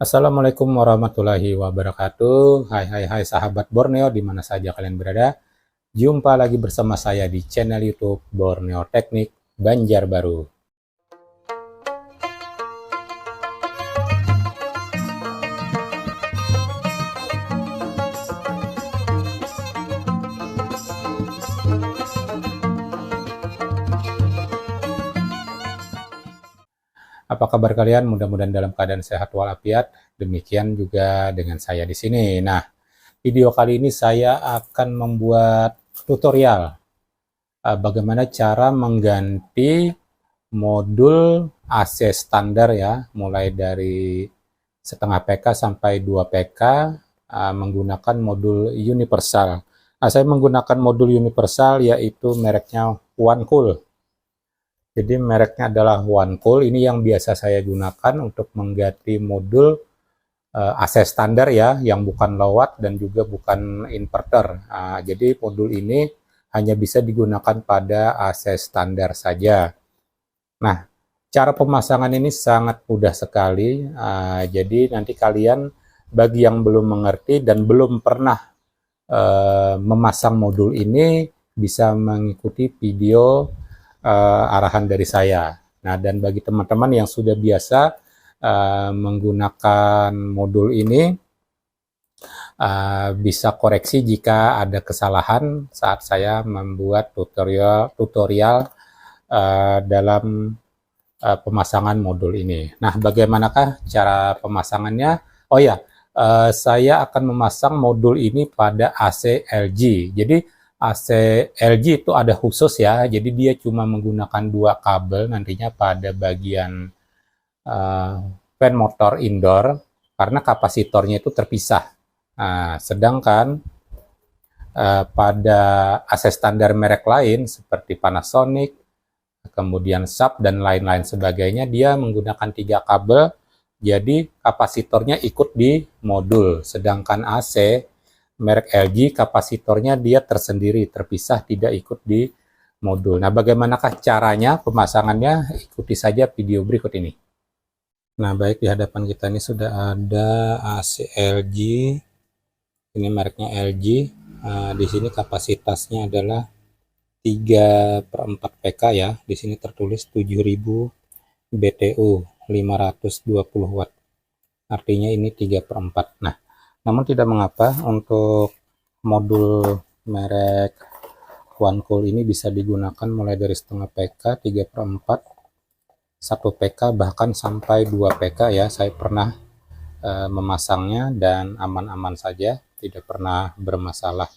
Assalamualaikum warahmatullahi wabarakatuh. Hai sahabat Borneo di mana saja kalian berada. Jumpa lagi bersama saya di channel YouTube Borneo Teknik Banjarbaru. Apa kabar kalian? Mudah-mudahan dalam keadaan sehat walafiat. Demikian juga dengan saya di sini. Nah, video kali ini saya akan membuat tutorial bagaimana cara mengganti modul AC standar ya, mulai dari setengah PK sampai 2 PK menggunakan modul universal. Nah, saya menggunakan modul universal yaitu mereknya OneCool. Jadi mereknya adalah OneCool. Ini yang biasa saya gunakan untuk mengganti modul AC standar ya, yang bukan low watt dan juga bukan inverter. Jadi modul ini hanya bisa digunakan pada AC standar saja. Nah, cara pemasangan ini sangat mudah sekali. Jadi nanti kalian bagi yang belum mengerti dan belum pernah memasang modul ini bisa mengikuti video arahan dari saya. Nah, dan bagi teman-teman yang sudah biasa menggunakan modul ini, bisa koreksi jika ada kesalahan saat saya membuat tutorial dalam pemasangan modul ini. Nah, bagaimanakah cara pemasangannya? Oh ya, saya akan memasang modul ini pada AC LG. Jadi AC LG itu ada khusus ya, jadi dia cuma menggunakan 2 kabel nantinya pada bagian fan motor indoor karena kapasitornya itu terpisah. Sedangkan pada AC standar merek lain seperti Panasonic, kemudian Sharp dan lain-lain sebagainya, dia menggunakan 3 kabel, jadi kapasitornya ikut di modul. Sedangkan AC merek LG kapasitornya dia tersendiri, terpisah, tidak ikut di modul. Nah, bagaimanakah caranya pemasangannya? Ikuti saja video berikut ini. Nah, baik, di hadapan kita ini sudah ada AC LG. Ini mereknya LG. Di sini kapasitasnya adalah 3/4 PK ya. Di sini tertulis 7000 BTU 520 watt. Artinya ini 3/4. Nah, namun tidak mengapa, untuk modul merek OneCool ini bisa digunakan mulai dari setengah PK, 3/4, 1 PK, bahkan sampai 2 PK ya. Saya pernah memasangnya dan aman-aman saja, tidak pernah bermasalah.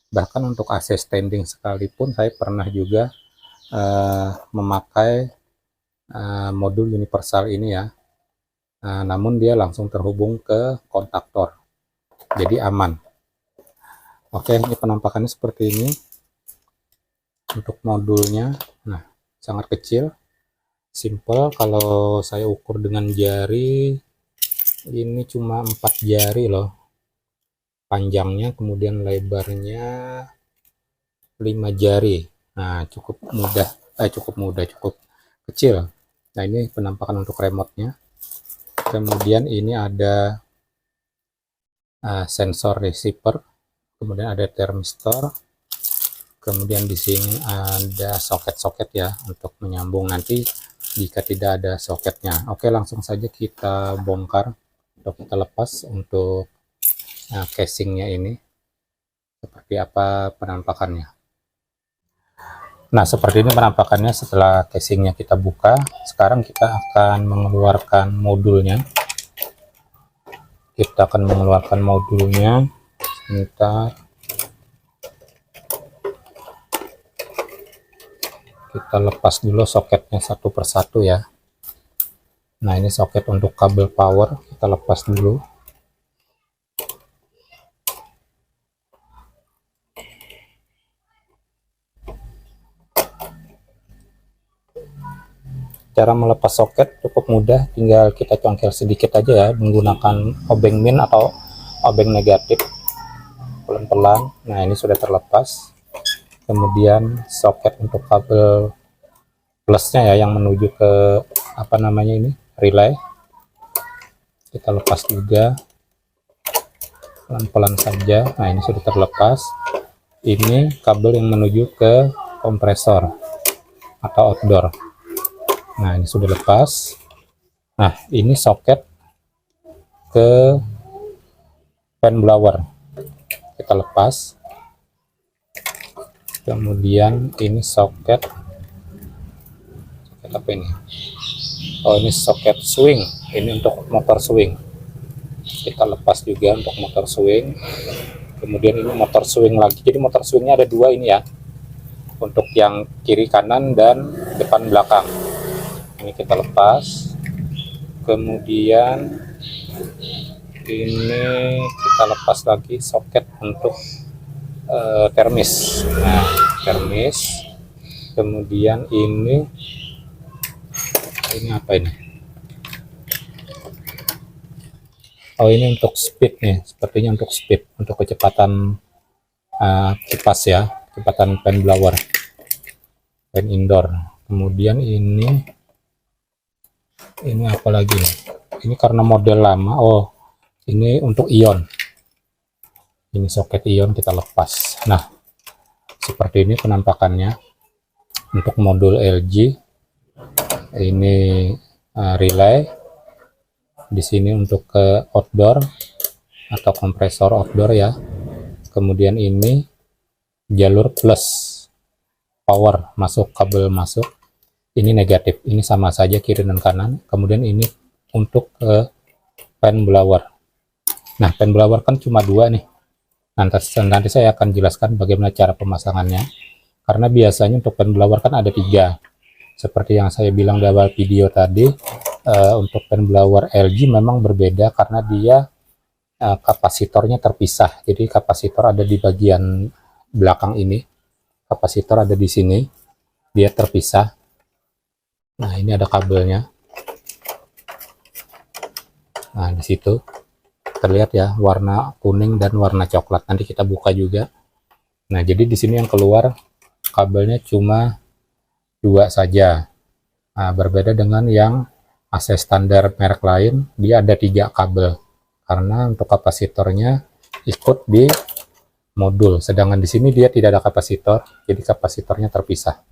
Bahkan untuk AC standing sekalipun saya pernah juga memakai modul universal ini ya. Namun dia langsung terhubung ke kontaktor, jadi aman. Oke, ini penampakannya seperti ini untuk modulnya. Nah, sangat kecil, simple. Kalau saya ukur dengan jari, ini cuma 4 jari loh panjangnya, kemudian lebarnya 5 jari. Nah, cukup kecil. Nah, ini penampakan untuk remote-nya. Kemudian ini ada sensor receiver, kemudian ada thermistor, kemudian di sini ada soket-soket ya untuk menyambung nanti jika tidak ada soketnya. Oke, langsung saja kita bongkar atau kita lepas untuk casingnya ini. Seperti apa penampakannya? Nah, seperti ini penampakannya setelah casingnya kita buka. Sekarang kita akan mengeluarkan modulnya. Sebentar. Kita lepas dulu soketnya satu persatu ya. Nah, ini soket untuk kabel power, kita lepas dulu. Cara melepas soket cukup mudah, tinggal kita congkel sedikit aja ya, menggunakan obeng min atau obeng negatif, pelan-pelan. Nah, ini sudah terlepas. Kemudian soket untuk kabel plusnya ya, yang menuju ke relay. Kita lepas juga pelan-pelan saja. Nah, ini sudah terlepas. Ini kabel yang menuju ke kompresor atau outdoor. Nah, ini sudah lepas. Nah, ini soket ke fan blower. Kita lepas. Kemudian ini soket apa ini? Oh, ini soket swing. Ini untuk motor swing. Kita lepas juga untuk motor swing. Kemudian ini motor swing lagi. Jadi motor swingnya ada dua ini ya, untuk yang kiri kanan dan depan belakang. Ini kita lepas. Kemudian ini kita lepas lagi soket untuk termis. Nah, termis. Kemudian ini apa ini? Oh, ini untuk speed nih, sepertinya untuk speed, untuk kecepatan kipas ya, kecepatan fan blower, fan indoor. Kemudian ini apa lagi nih? Ini karena model lama. Oh, ini untuk ion. Ini soket ion kita lepas. Nah, seperti ini penampakannya untuk modul LG. Ini relay. Di sini untuk ke outdoor atau kompresor outdoor ya. Kemudian ini jalur plus power, masuk kabel masuk. Ini negatif, ini sama saja kiri dan kanan. Kemudian ini untuk fan blower. Nah, fan blower kan cuma dua nih. Nanti saya akan jelaskan bagaimana cara pemasangannya. Karena biasanya untuk fan blower kan ada tiga. Seperti yang saya bilang di awal video tadi, untuk fan blower LG memang berbeda karena dia kapasitornya terpisah. Jadi kapasitor ada di bagian belakang ini, kapasitor ada di sini, dia terpisah. Nah, ini ada kabelnya. Nah, di situ terlihat ya warna kuning dan warna coklat. Nanti kita buka juga. Nah, jadi di sini yang keluar kabelnya cuma dua saja. Nah, berbeda dengan yang AC standar merek lain, dia ada 3 kabel karena untuk kapasitornya ikut di modul, sedangkan di sini dia tidak ada kapasitor, jadi kapasitornya terpisah.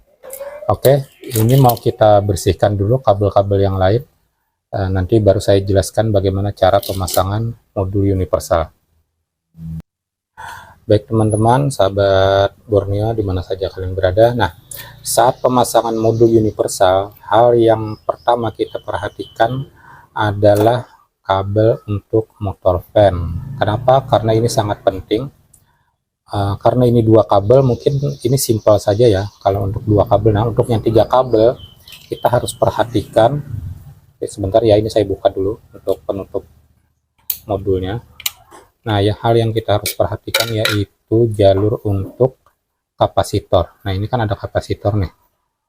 Oke, ini mau kita bersihkan dulu kabel-kabel yang lain, nanti baru saya jelaskan bagaimana cara pemasangan modul universal. Baik teman-teman, sahabat Borneo dimana saja kalian berada. Nah, saat pemasangan modul universal, hal yang pertama kita perhatikan adalah kabel untuk motor fan. Kenapa? Karena ini sangat penting. Karena ini 2 kabel, mungkin ini simpel saja ya kalau untuk 2 kabel. Nah, untuk yang 3 kabel kita harus perhatikan. Sebentar ya, ini saya buka dulu untuk penutup modulnya. Nah, hal yang kita harus perhatikan yaitu jalur untuk kapasitor. Nah, ini kan ada kapasitor nih.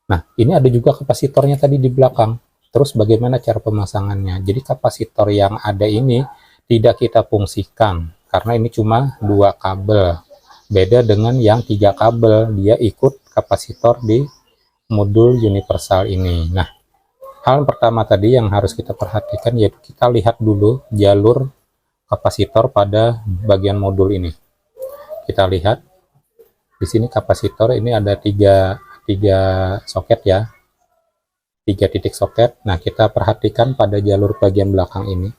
Nah, ini ada juga kapasitornya tadi di belakang. Terus bagaimana cara pemasangannya? Jadi kapasitor yang ada ini tidak kita fungsikan karena ini cuma 2 kabel. Beda dengan yang 3 kabel, dia ikut kapasitor di modul universal ini. Nah, hal pertama tadi yang harus kita perhatikan yaitu kita lihat dulu jalur kapasitor pada bagian modul ini. Kita lihat di sini kapasitor ini ada tiga soket ya, 3 titik soket. Nah, kita perhatikan pada jalur bagian belakang ini.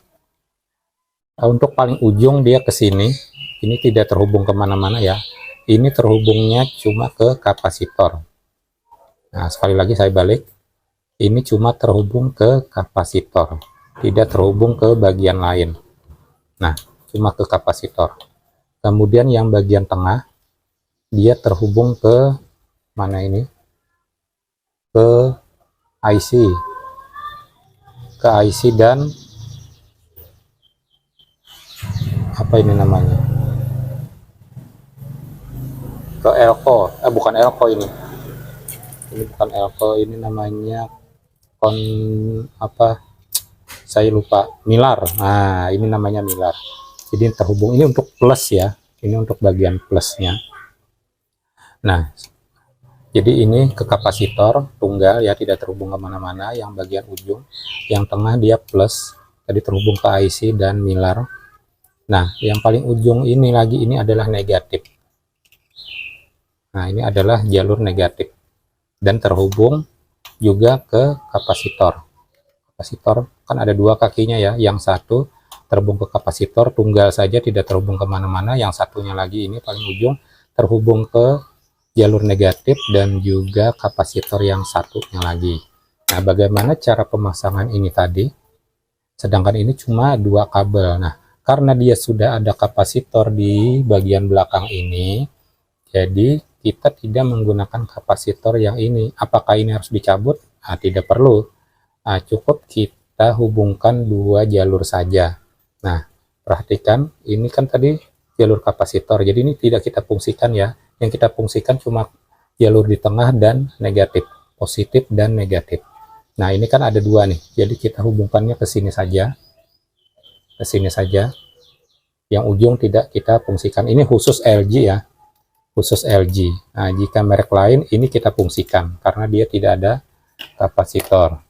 Untuk paling ujung dia ke sini, ini tidak terhubung kemana-mana ya. Ini terhubungnya cuma ke kapasitor. Nah, sekali lagi saya balik. Ini cuma terhubung ke kapasitor, tidak terhubung ke bagian lain. Nah, cuma ke kapasitor. Kemudian yang bagian tengah, dia terhubung ke mana ini? Ke IC. Ke IC dan apa ini namanya? Ke elko. Bukan elko ini. Ini bukan elko, ini namanya saya lupa, milar. Nah, ini namanya milar. Jadi terhubung, ini untuk plus ya, ini untuk bagian plusnya. Nah, jadi ini ke kapasitor tunggal ya, tidak terhubung kemana-mana. Yang bagian ujung, yang tengah dia plus, tadi terhubung ke IC dan Miller. Nah, yang paling ujung ini lagi, ini adalah negatif. Nah, ini adalah jalur negatif dan terhubung juga ke kapasitor. Kapasitor kan ada dua kakinya ya, yang satu terhubung ke kapasitor tunggal saja, tidak terhubung kemana-mana, yang satunya lagi ini paling ujung terhubung ke jalur negatif dan juga kapasitor yang satunya lagi. Nah, bagaimana cara pemasangan ini tadi? Sedangkan ini cuma dua kabel. Nah, karena dia sudah ada kapasitor di bagian belakang ini, jadi kita tidak menggunakan kapasitor yang ini. Apakah ini harus dicabut? Nah, tidak perlu. Nah, cukup kita hubungkan dua jalur saja. Nah, perhatikan, ini kan tadi jalur kapasitor, jadi ini tidak kita fungsikan ya. Yang kita fungsikan cuma jalur di tengah dan negatif, positif dan negatif. Nah, ini kan ada dua nih, jadi kita hubungkannya ke sini saja. Ke sini saja. Yang ujung tidak kita fungsikan. Ini khusus LG ya, khusus LG. Nah, jika merek lain ini kita fungsikan karena dia tidak ada kapasitor.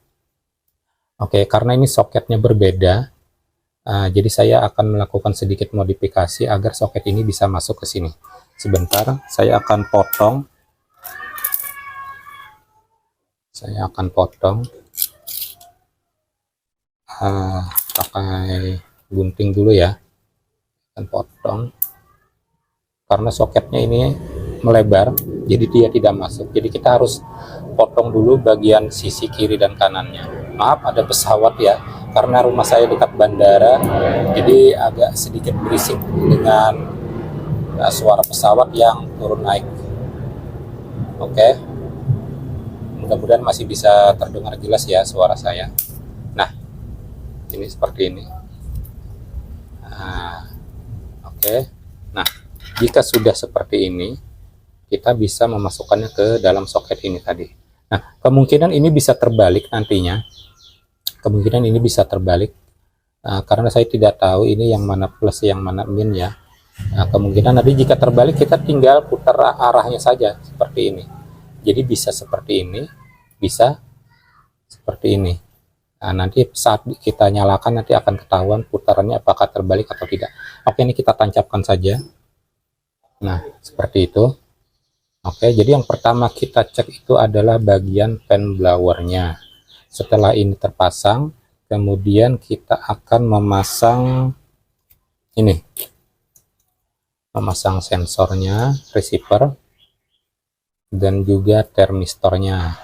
Oke, karena ini soketnya berbeda, jadi saya akan melakukan sedikit modifikasi agar soket ini bisa masuk ke sini. Sebentar, saya akan potong. Pakai gunting dulu ya. Akan potong. Karena soketnya ini melebar, jadi dia tidak masuk. Jadi kita harus potong dulu bagian sisi kiri dan kanannya. Maaf, ada pesawat ya. Karena rumah saya dekat bandara, jadi agak sedikit berisik dengan suara pesawat yang turun naik. Oke, mudah-mudahan masih bisa terdengar jelas ya suara saya. Nah, ini seperti ini. Oke. Nah, jika sudah seperti ini, kita bisa memasukkannya ke dalam soket ini tadi. Nah, kemungkinan ini bisa terbalik nantinya. Kemungkinan ini bisa terbalik karena saya tidak tahu ini yang mana plus yang mana min ya. Nah, kemungkinan nanti jika terbalik kita tinggal putar arahnya saja seperti ini. Jadi bisa seperti ini, bisa seperti ini. Nah, nanti saat kita nyalakan nanti akan ketahuan putarannya apakah terbalik atau tidak. Oke, ini kita tancapkan saja. Nah, seperti itu. Oke, jadi yang pertama kita cek itu adalah bagian fan blowernya. Setelah ini terpasang, kemudian kita akan memasang ini, memasang sensornya, receiver, dan juga termistornya.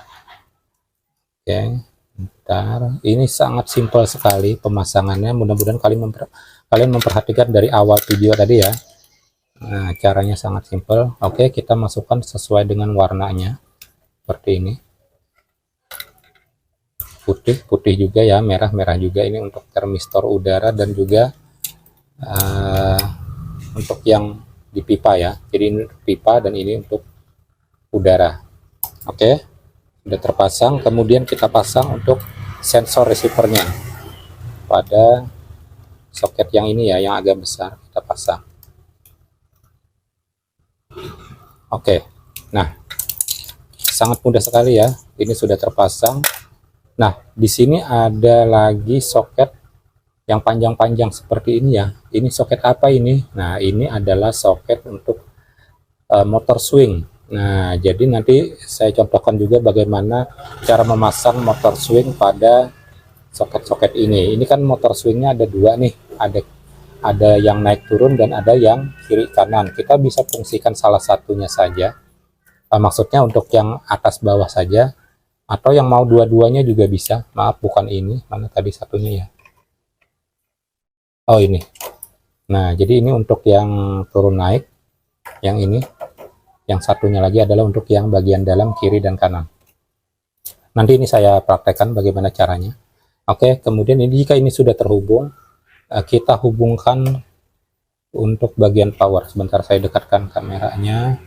Oke, bentar. Ini sangat simpel sekali pemasangannya. Mudah-mudahan kalian memperhatikan dari awal video tadi ya. Nah, caranya sangat simpel. Oke, kita masukkan sesuai dengan warnanya seperti ini. Putih juga ya, merah juga. Ini untuk termistor udara dan juga untuk yang di pipa ya. Jadi ini untuk pipa dan ini untuk udara. Oke, sudah terpasang. Kemudian kita pasang untuk sensor receivernya pada soket yang ini ya, yang agak besar kita pasang. Oke, nah sangat mudah sekali ya. Ini sudah terpasang. Nah, di sini ada lagi soket yang panjang-panjang seperti ini ya. Ini soket apa ini? Nah, ini adalah soket untuk motor swing. Nah, jadi nanti saya contohkan juga bagaimana cara memasang motor swing pada soket-soket ini. Ini kan motor swingnya ada dua nih. Ada yang naik turun dan ada yang kiri kanan. Kita bisa fungsikan salah satunya saja. Maksudnya untuk yang atas bawah saja. Atau yang mau dua-duanya juga bisa. Maaf, bukan ini. Mana tadi satunya ya? Oh, ini. Nah, jadi ini untuk yang turun naik. Yang ini. Yang satunya lagi adalah untuk yang bagian dalam kiri dan kanan. Nanti ini saya praktekkan bagaimana caranya. Oke, kemudian ini jika ini sudah terhubung, kita hubungkan untuk bagian power. Sebentar saya dekatkan kameranya.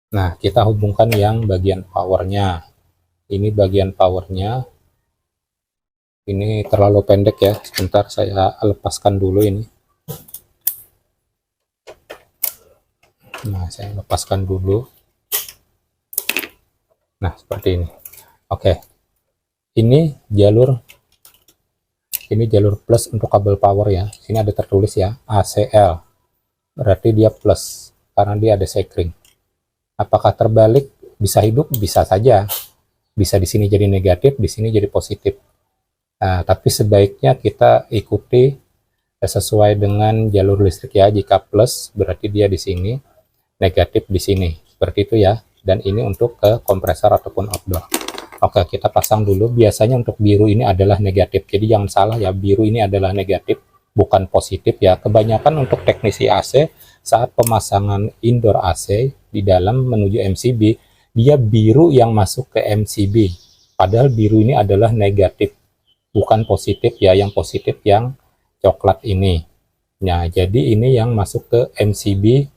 Nah, kita hubungkan yang bagian powernya. Ini bagian powernya. Ini terlalu pendek ya. Sebentar saya lepaskan dulu ini. Nah, saya lepaskan dulu. Nah, seperti ini. Oke. Ini jalur Ini jalur plus untuk kabel power ya. Sini ada tertulis ya, ACL. Berarti dia plus, karena dia ada sekring. Apakah terbalik? Bisa hidup? Bisa saja. Bisa di sini jadi negatif, di sini jadi positif. Nah, tapi sebaiknya kita ikuti sesuai dengan jalur listrik ya. Jika plus, berarti dia di sini. Negatif di sini. Seperti itu ya. Dan ini untuk ke kompresor ataupun outdoor. Oke, kita pasang dulu. Biasanya untuk biru ini adalah negatif. Jadi jangan salah ya, biru ini adalah negatif, bukan positif ya. Kebanyakan untuk teknisi AC, saat pemasangan indoor AC di dalam menuju MCB, dia biru yang masuk ke MCB. Padahal biru ini adalah negatif, bukan positif ya. Yang positif yang coklat ini. Nah, jadi ini yang masuk ke MCB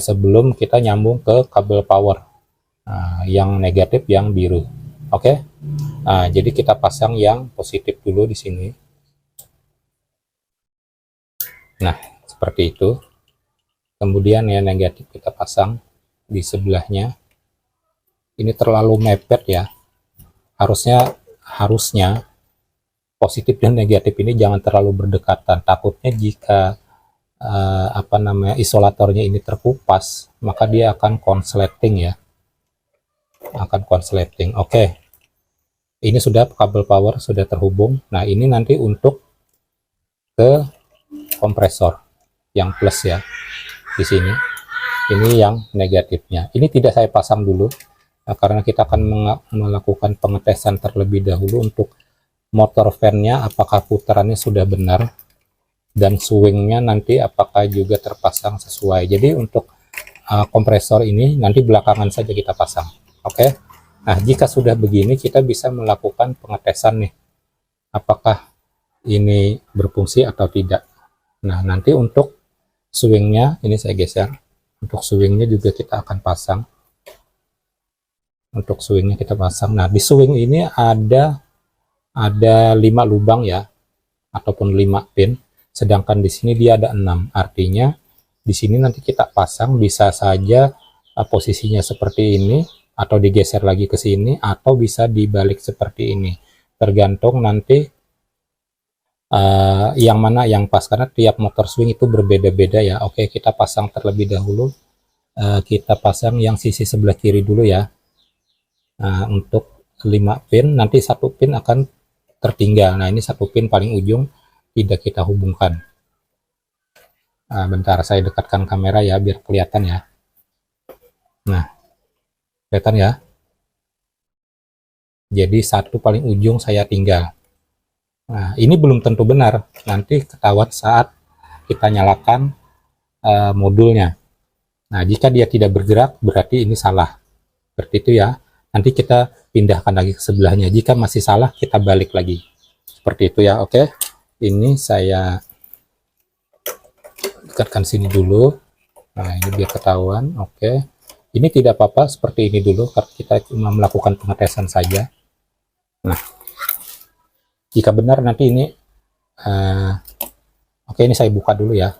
sebelum kita nyambung ke kabel power. Nah, yang negatif yang biru. Oke. Nah, jadi kita pasang yang positif dulu di sini. Nah, seperti itu. Kemudian yang negatif kita pasang di sebelahnya. Ini terlalu mepet ya. Harusnya positif dan negatif ini jangan terlalu berdekatan. Takutnya jika isolatornya ini terkupas, maka dia akan konsleting ya. Akan konsleting. Oke. Ini sudah kabel power sudah terhubung. Nah, ini nanti untuk ke kompresor yang plus ya. Di sini. Ini yang negatifnya. Ini tidak saya pasang dulu karena kita akan melakukan pengetesan terlebih dahulu untuk motor fan-nya apakah putarannya sudah benar dan swing-nya nanti apakah juga terpasang sesuai. Jadi untuk kompresor ini nanti belakangan saja kita pasang. Oke. Nah, jika sudah begini kita bisa melakukan pengetesan nih. Apakah ini berfungsi atau tidak. Nah, nanti untuk swing-nya ini saya geser. Untuk swing-nya juga kita akan pasang. Untuk swing-nya kita pasang. Nah, di swing ini ada 5 lubang ya, ataupun 5 pin. Sedangkan di sini dia ada 6. Artinya di sini nanti kita pasang bisa saja posisinya seperti ini, atau digeser lagi ke sini, atau bisa dibalik seperti ini. Tergantung nanti yang mana yang pas, karena tiap motor swing itu berbeda-beda ya. Oke, kita pasang terlebih dahulu. Kita pasang yang sisi sebelah kiri dulu ya. Nah, untuk 5 pin, nanti 1 pin akan tertinggal. Nah, ini 1 pin paling ujung tidak kita hubungkan. Bentar, saya dekatkan kamera ya biar kelihatan ya. Nah, kelihatan ya. Jadi 1 paling ujung saya tinggal. Nah, ini belum tentu benar. Nanti ketahuan saat kita nyalakan modulnya. Nah, jika dia tidak bergerak berarti ini salah. Seperti itu ya. Nanti kita pindahkan lagi ke sebelahnya. Jika masih salah kita balik lagi. Seperti itu ya. Oke. Ini saya dekatkan sini dulu. Nah, ini biar ketahuan. Oke. Ini tidak apa-apa seperti ini dulu karena kita cuma melakukan pengetesan saja. Nah, jika benar nanti ini oke, ini saya buka dulu ya.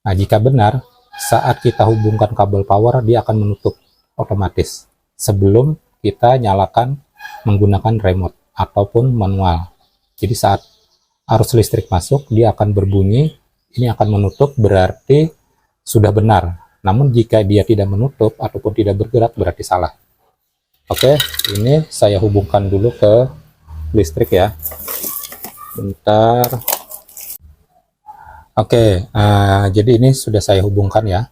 Nah, jika benar saat kita hubungkan kabel power dia akan menutup otomatis sebelum kita nyalakan menggunakan remote ataupun manual. Jadi saat arus listrik masuk dia akan berbunyi, ini akan menutup berarti sudah benar. Namun jika dia tidak menutup ataupun tidak bergerak berarti salah. Oke, ini saya hubungkan dulu ke listrik ya. Bentar. Oke, jadi ini sudah saya hubungkan ya.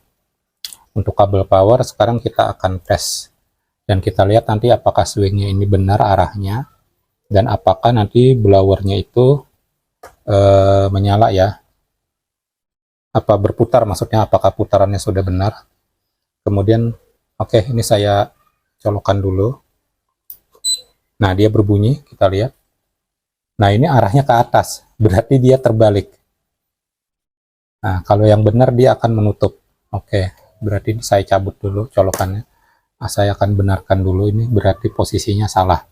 Untuk kabel power sekarang kita akan tes. Dan kita lihat nanti apakah swingnya ini benar arahnya. Dan apakah nanti blowernya itu menyala ya. Apa berputar, maksudnya apakah putarannya sudah benar. Kemudian oke, ini saya colokkan dulu. Nah, dia berbunyi, kita lihat. Nah, ini arahnya ke atas, berarti dia terbalik. Nah, kalau yang benar dia akan menutup. Oke, berarti saya cabut dulu colokannya. Saya akan benarkan dulu, ini berarti posisinya salah.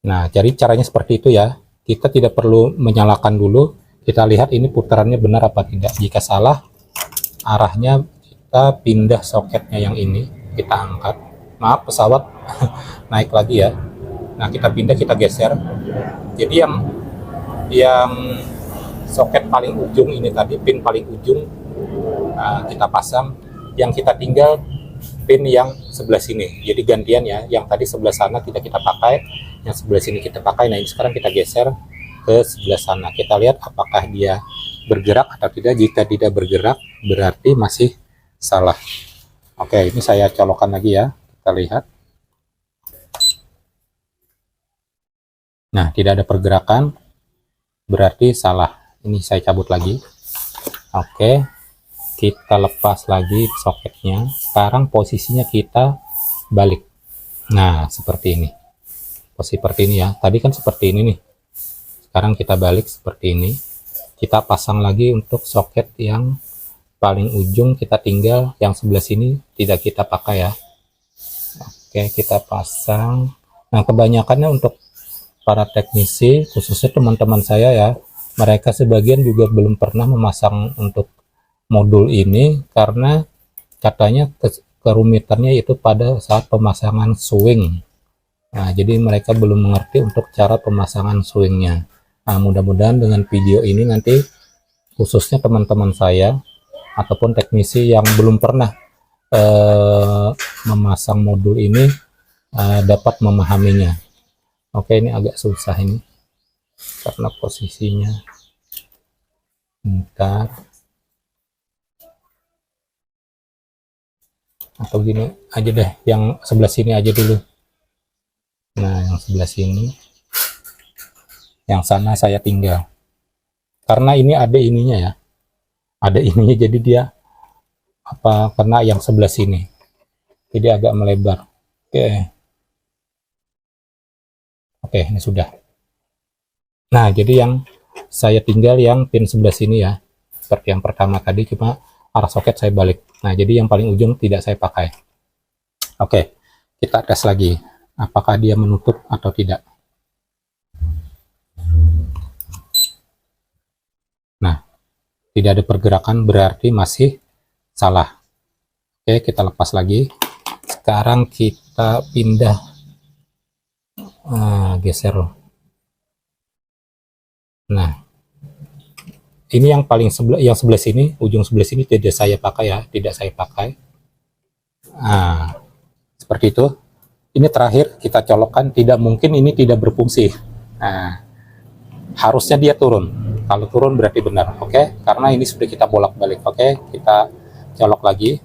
Nah, jadi caranya seperti itu ya. Kita tidak perlu menyalakan dulu. Kita lihat ini putarannya benar apa tidak. Jika salah, arahnya kita pindah soketnya yang ini, kita angkat. Maaf, pesawat naik lagi ya. Nah, kita pindah, kita geser. Jadi yang soket paling ujung ini tadi, pin paling ujung kita pasang, yang kita tinggal pin yang sebelah sini. Jadi gantian ya, yang tadi sebelah sana tidak kita pakai, yang sebelah sini kita pakai. Nah ini sekarang kita geser ke sebelah sana, kita lihat apakah dia bergerak atau tidak. Jika tidak bergerak berarti masih salah. Oke, ini saya colokkan lagi ya, kita lihat. Nah, tidak ada pergerakan berarti salah. Ini saya cabut lagi. Oke, kita lepas lagi soketnya. Sekarang posisinya kita balik. Nah, seperti ini. Posisi seperti ini ya. Tadi kan seperti ini nih. Sekarang kita balik seperti ini. Kita pasang lagi untuk soket yang paling ujung, kita tinggal yang sebelah sini tidak kita pakai ya. Oke, kita pasang. Nah, kebanyakannya untuk para teknisi, khususnya teman-teman saya ya, mereka sebagian juga belum pernah memasang untuk modul ini karena katanya kerumitannya itu pada saat pemasangan swing. Nah, jadi mereka belum mengerti untuk cara pemasangan swingnya. Nah, mudah-mudahan dengan video ini nanti khususnya teman-teman saya ataupun teknisi yang belum pernah memasang modul ini dapat memahaminya. Oke, ini agak susah ini karena posisinya. Bentar. Atau gini aja deh, yang sebelah sini aja dulu. Nah, yang sebelah sini. Yang sana saya tinggal. Karena ini ada ininya ya. Ada ininya, jadi dia kena yang sebelah sini. Jadi agak melebar. Oke. Oke, ini sudah. Nah, jadi yang saya tinggal yang pin sebelah sini ya. Seperti yang pertama tadi, cuma arah soket saya balik. Nah, jadi yang paling ujung tidak saya pakai. Oke, kita tes lagi. Apakah dia menutup atau tidak. Nah, tidak ada pergerakan berarti masih salah. Oke, kita lepas lagi. Sekarang kita pindah. Geser. Nah, ini yang paling sebelah sini, ujung sebelah sini tidak saya pakai ya, tidak saya pakai. Nah, seperti itu. Ini terakhir kita colokkan, tidak mungkin ini tidak berfungsi. Nah, harusnya dia turun. Kalau turun berarti benar, oke? Karena ini sudah kita bolak-balik, oke? Kita colok lagi.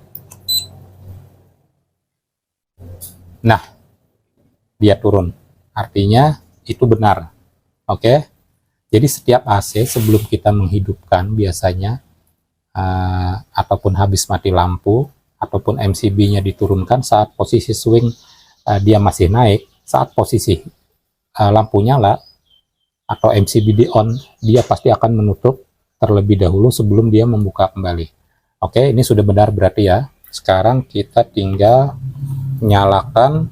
Nah, dia turun. Artinya itu benar, oke? Jadi setiap AC sebelum kita menghidupkan biasanya ataupun habis mati lampu ataupun MCB-nya diturunkan saat posisi swing dia masih naik, saat posisi lampu nyala atau MCB di on, dia pasti akan menutup terlebih dahulu sebelum dia membuka kembali. Oke, ini sudah benar berarti ya. Sekarang kita tinggal nyalakan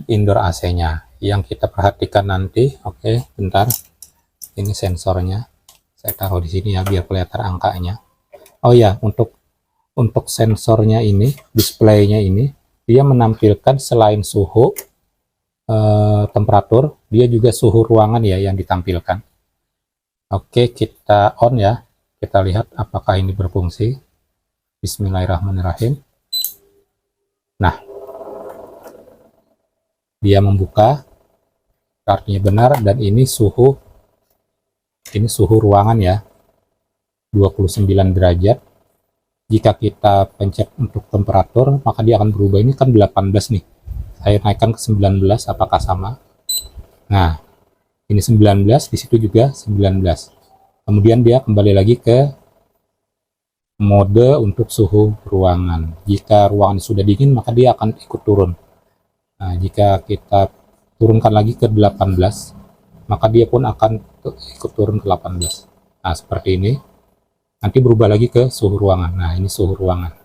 indoor AC-nya. Yang kita perhatikan nanti, oke, bentar. Ini sensornya. Saya taruh di sini ya biar kelihatan angkanya. Oh ya, untuk sensornya ini, displaynya ini, dia menampilkan selain suhu temperatur, dia juga suhu ruangan ya yang ditampilkan. Oke, kita on ya. Kita lihat apakah ini berfungsi. Bismillahirrahmanirrahim. Nah, dia membuka, artinya benar, dan ini suhu ruangan ya, 29 derajat. Jika kita pencet untuk temperatur, maka dia akan berubah. Ini kan 18 nih, saya naikkan ke 19, apakah sama? Nah, ini 19, di situ juga 19. Kemudian dia kembali lagi ke mode untuk suhu ruangan. Jika ruangan sudah dingin, maka dia akan ikut turun. Nah, jika kita turunkan lagi ke 18, maka dia pun akan ikut turun ke 18. Nah, seperti ini. Nanti berubah lagi ke suhu ruangan. Nah, ini suhu ruangan.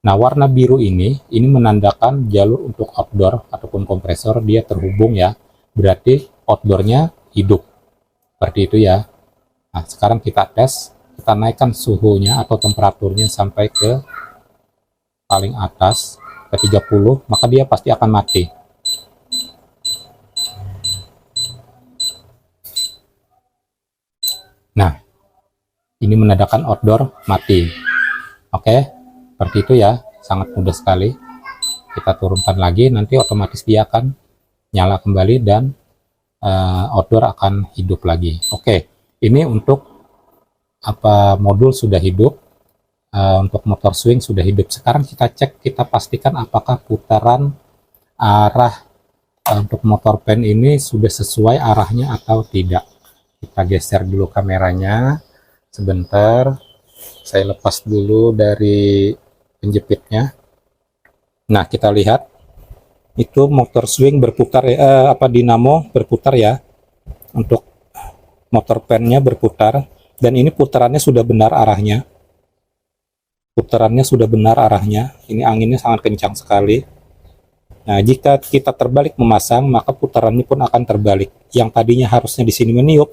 Nah, warna biru ini menandakan jalur untuk outdoor ataupun kompresor dia terhubung ya. Berarti outdoornya hidup. Seperti itu ya. Nah, sekarang kita tes. Kita naikkan suhunya atau temperaturnya sampai ke paling atas. Ke 30, maka dia pasti akan mati. Nah, ini menandakan outdoor mati. Oke, seperti itu ya, sangat mudah sekali. Kita turunkan lagi, nanti otomatis dia akan nyala kembali dan outdoor akan hidup lagi. Oke, ini untuk modul sudah hidup, untuk motor swing sudah hidup. Sekarang kita cek, kita pastikan apakah putaran arah untuk motor pen ini sudah sesuai arahnya atau tidak. Kita geser dulu kameranya sebentar, saya lepas dulu dari penjepitnya. Nah, kita lihat itu motor swing berputar, dinamo berputar ya, untuk motor pennya berputar, dan ini putarannya sudah benar arahnya. Putarannya sudah benar arahnya. Ini anginnya sangat kencang sekali. Nah, jika kita terbalik memasang, maka putarannya pun akan terbalik. Yang tadinya harusnya di sini meniup,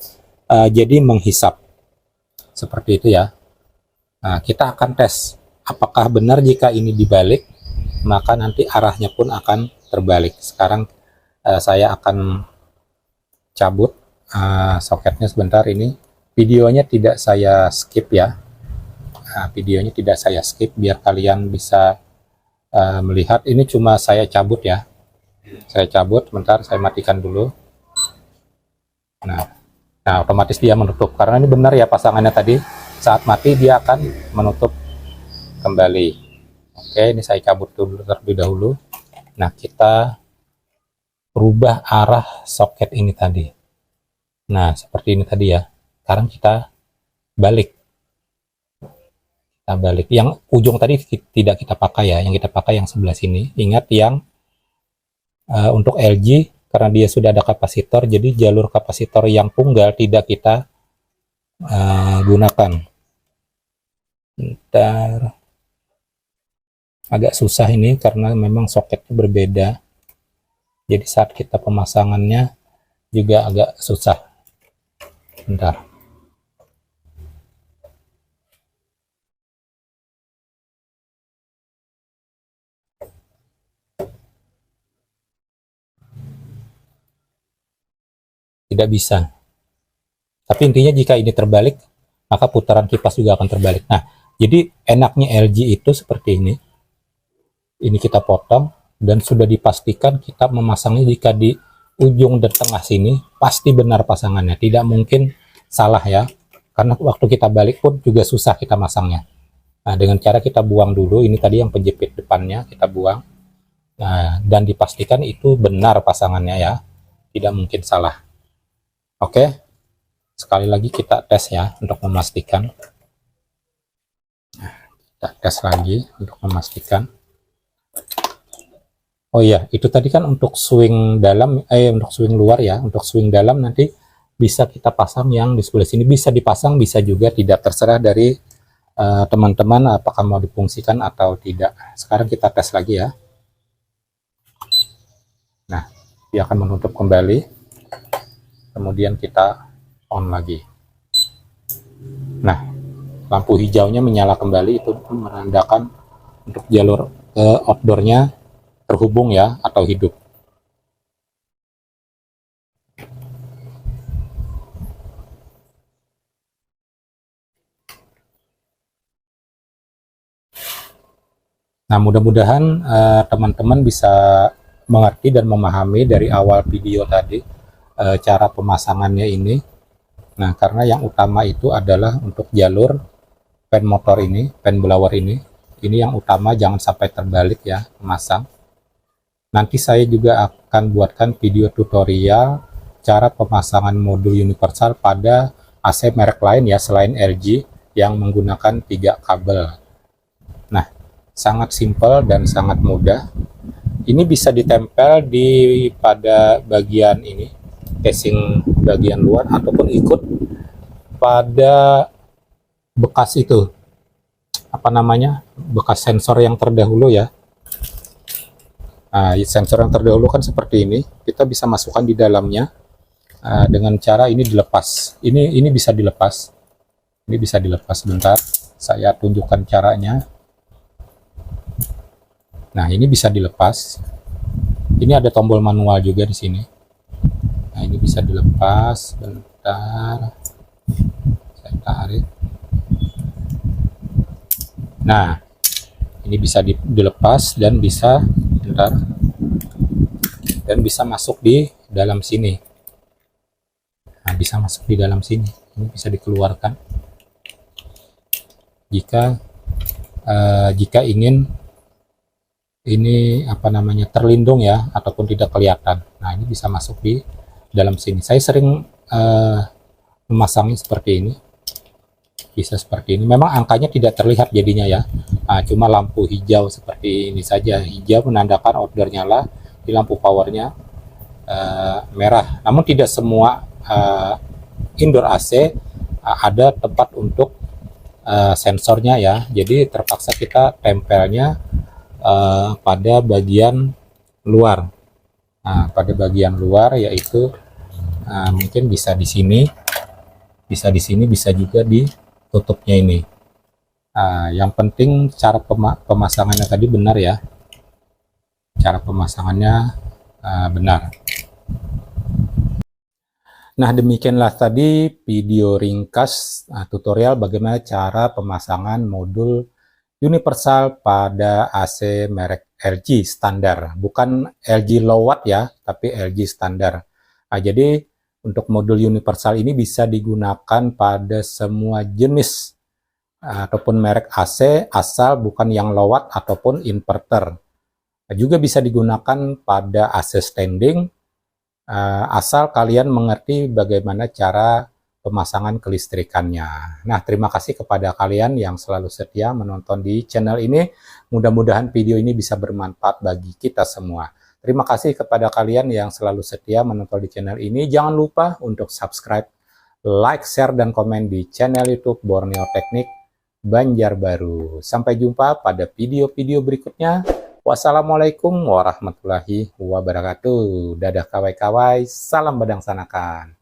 jadi menghisap. Seperti itu ya. Nah, kita akan tes apakah benar jika ini dibalik, maka nanti arahnya pun akan terbalik. Sekarang saya akan cabut soketnya sebentar. Ini videonya tidak saya skip ya. Videonya tidak saya skip biar kalian bisa melihat. Ini cuma saya cabut ya, saya cabut sebentar, saya matikan dulu. Nah, otomatis dia menutup karena ini benar ya pasangannya tadi, saat mati dia akan menutup kembali. Oke, ini saya cabut dulu terlebih dahulu. Nah, kita rubah arah soket ini tadi. Nah, seperti ini tadi ya. Sekarang kita balik. Balik yang ujung tadi tidak kita pakai ya, yang kita pakai yang sebelah sini. Ingat yang untuk LG karena dia sudah ada kapasitor, jadi jalur kapasitor yang tunggal tidak kita gunakan. Bentar, agak susah ini karena memang soketnya berbeda, jadi saat kita pemasangannya juga agak susah. Bentar. Tidak bisa. Tapi intinya jika ini terbalik, maka putaran kipas juga akan terbalik. Nah, jadi enaknya LG itu seperti ini. Ini kita potong dan sudah dipastikan kita memasangnya jika di ujung dan tengah sini pasti benar pasangannya. Tidak mungkin salah ya. Karena waktu kita balik pun juga susah kita masangnya. Nah, dengan cara kita buang dulu, ini tadi yang penjepit depannya kita buang. Nah, dan dipastikan itu benar pasangannya ya. Tidak mungkin salah. Oke, sekali lagi kita tes ya untuk memastikan. Kita tes lagi untuk memastikan. Oh iya, itu tadi kan untuk swing dalam, untuk swing luar ya. Untuk swing dalam nanti bisa kita pasang yang di sebelah sini. Bisa dipasang, bisa juga tidak, terserah dari teman-teman apakah mau difungsikan atau tidak. Sekarang kita tes lagi ya. Nah, dia akan menutup kembali. Kemudian kita on lagi. Nah, lampu hijaunya menyala kembali, itu menandakan untuk jalur outdoornya terhubung ya atau hidup. Nah, mudah-mudahan teman-teman bisa mengerti dan memahami dari awal video tadi cara pemasangannya ini. Nah, karena yang utama itu adalah untuk jalur pen motor ini, pen blower ini yang utama, jangan sampai terbalik ya memasang. Nanti saya juga akan buatkan video tutorial cara pemasangan modul universal pada AC merek lain ya selain LG yang menggunakan 3 kabel. Nah, sangat simpel dan sangat mudah. Ini bisa ditempel pada bagian ini, casing bagian luar, ataupun ikut pada bekas itu, bekas sensor yang terdahulu ya. Nah, sensor yang terdahulu kan seperti ini, kita bisa masukkan di dalamnya dengan cara ini dilepas. Ini bisa dilepas. Ini bisa dilepas. Bentar, saya tunjukkan caranya. Nah, ini bisa dilepas. Ini ada tombol manual juga di sini. Nah, ini bisa dilepas. Bentar, tarik. Nah, ini bisa dilepas dan bisa bisa masuk di dalam sini. Nah, bisa masuk di dalam sini. Ini bisa dikeluarkan jika ingin ini terlindung ya, ataupun tidak kelihatan. Nah, ini bisa masuk di dalam sini. Saya sering memasangnya seperti ini. Bisa seperti ini. Memang angkanya tidak terlihat jadinya ya. Nah, cuma lampu hijau seperti ini saja. Hijau menandakan order nyala, di lampu powernya merah. Namun tidak semua indoor AC ada tempat untuk sensornya ya. Jadi terpaksa kita tempelnya pada bagian luar. Nah, pada bagian luar yaitu mungkin bisa di sini, bisa juga di tutupnya ini. Yang penting cara pemasangannya tadi benar ya. Cara pemasangannya benar. Nah, demikianlah tadi video ringkas tutorial bagaimana cara pemasangan modul universal pada AC merek LG standar. Bukan LG low watt ya, tapi LG standar. Nah, jadi untuk modul universal ini bisa digunakan pada semua jenis ataupun merek AC asal bukan yang low watt ataupun inverter. Nah, juga bisa digunakan pada AC standing asal kalian mengerti bagaimana cara pemasangan kelistrikannya. Nah, terima kasih kepada kalian yang selalu setia menonton di channel ini. Mudah-mudahan video ini bisa bermanfaat bagi kita semua. Terima kasih kepada kalian yang selalu setia menonton di channel ini. Jangan lupa untuk subscribe, like, share, dan komen di channel YouTube Borneo Teknik Banjarbaru. Sampai jumpa pada video-video berikutnya. Wassalamualaikum warahmatullahi wabarakatuh. Dadah kawai-kawai, salam badang sanakan.